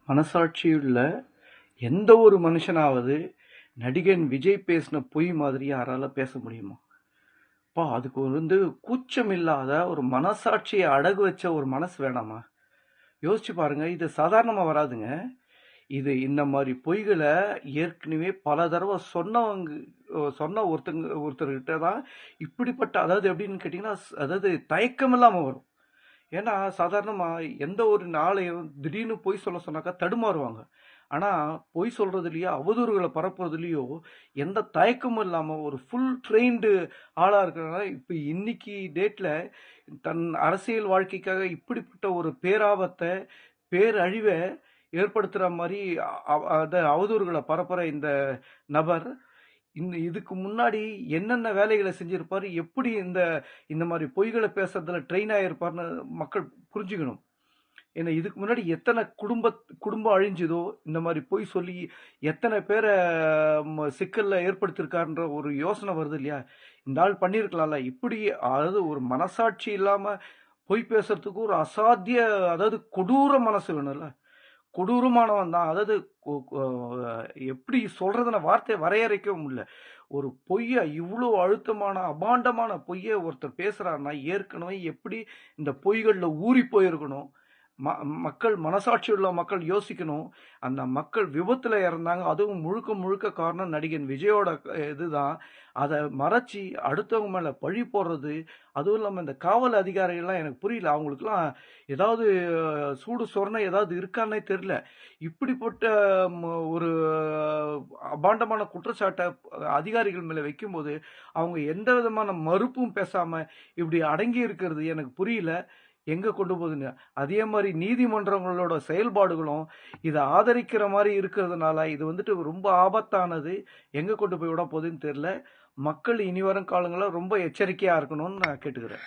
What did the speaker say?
மனசாட்சியுள்ள எந்த ஒரு மனுஷனாவது நடிகன் விஜய் பேசின பொய் மாதிரி யாரால பேச முடியுமா? அதுக்கு கூச்சம் இல்லாத ஒரு மனசாட்சியை அடகு வச்ச ஒரு மனசு வேணாமா? யோசிச்சு பாருங்க. இது சாதாரணமா வராதுங்க. இது இந்த மாதிரி பொய்களை ஏற்கனவே பல தடவை சொன்ன ஒருத்தர்கிட்ட தான் இப்படிப்பட்ட, அதாவது எப்படின்னு கேட்டீங்கன்னா, அதாவது தயக்கம் இல்லாம வரும். ஏன்னா சாதாரணமா எந்த ஒரு நாளையும் திடீர்னு பொய் சொல்ல சொன்னாக்கா தடுமாறுவாங்க. ஆனா பொய் சொல்றதுலயோ அவதூறுகளை பரப்புறதுலயோ எந்த தயக்கமும் இல்லாம ஒரு ஃபுல் ட்ரெயின்டு ஆளா இருக்கிறனால இப்ப இன்னைக்கு டேட்ல தன் அரசியல் வாழ்க்கைக்காக இப்படிப்பட்ட ஒரு பேராபத்தை, பேரழிவை ஏற்படுத்துற மாதிரி அவதூறுகளை பரப்புற இந்த நபர் இதுக்கு முன்னாடி என்னென்ன வேலைகளை செஞ்சிருப்பாரு, எப்படி இந்த இந்த மாதிரி பொய்களை பேசுறதுல ட்ரெயின் ஆயிருப்பாருன்னு மக்கள் புரிஞ்சுக்கணும். ஏன்னா இதுக்கு முன்னாடி எத்தனை குடும்பம் அழிஞ்சுதோ, இந்த மாதிரி பொய் சொல்லி எத்தனை பேரை சிக்கல்ல ஏற்படுத்திருக்காருன்ற ஒரு யோசனை வருது இல்லையா? இந்த ஆள் பண்ணியிருக்கலாம்ல இப்படி. அதாவது ஒரு மனசாட்சி இல்லாம பொய் பேசுறதுக்கு ஒரு அசாத்திய, அதாவது கொடூர மனசு வேணும்ல. கொடூரமானவன் தான். அதாவது எப்படி சொல்றதுன வார்த்தை வரையறைக்கவும் முடியல. ஒரு பொய்ய, இவ்வளோ அழுத்தமான அபாண்டமான பொய்ய ஒருத்தர் பேசுறாருன்னா ஏற்கனவே எப்படி இந்த பொய்கள்ல ஊறி போயிருக்கணும். மக்கள், மனசாட்சி உள்ள மக்கள் யோசிக்கணும். அந்த மக்கள் விபத்துல இறந்தாங்க, அதுவும் முழுக்க முழுக்க காரணம் நடிகன் விஜயோட இதுதான். அதை மறைச்சி அடுத்தவங்க மேல பழி போடுறது, அதுவும் இல்லாம இந்த காவல் அதிகாரிகள்லாம் எனக்கு புரியல. அவங்களுக்குலாம் ஏதாவது சூடு சொரணை ஏதாவது இருக்கான்னே தெரியல. இப்படிப்பட்ட ஒரு அபாண்டமான குற்றச்சாட்டை அதிகாரிகள் மேல வைக்கும்போது அவங்க எந்த விதமான மறுப்பும் பேசாம இப்படி அடங்கி இருக்கிறது எனக்கு புரியல. எங்க கொண்டு போகுதுன்னு. அதே மாதிரி நீதிமன்றங்களோட செயல்பாடுகளும் இதை ஆதரிக்கிற மாதிரி இருக்கிறதுனால இது ரொம்ப ஆபத்தானது. எங்க கொண்டு போய் விட போகுதுன்னு தெரியல. மக்கள் இனி வரும் காலங்களில் ரொம்ப எச்சரிக்கையா இருக்கணும்னு நான் கேட்டுக்கிறேன்.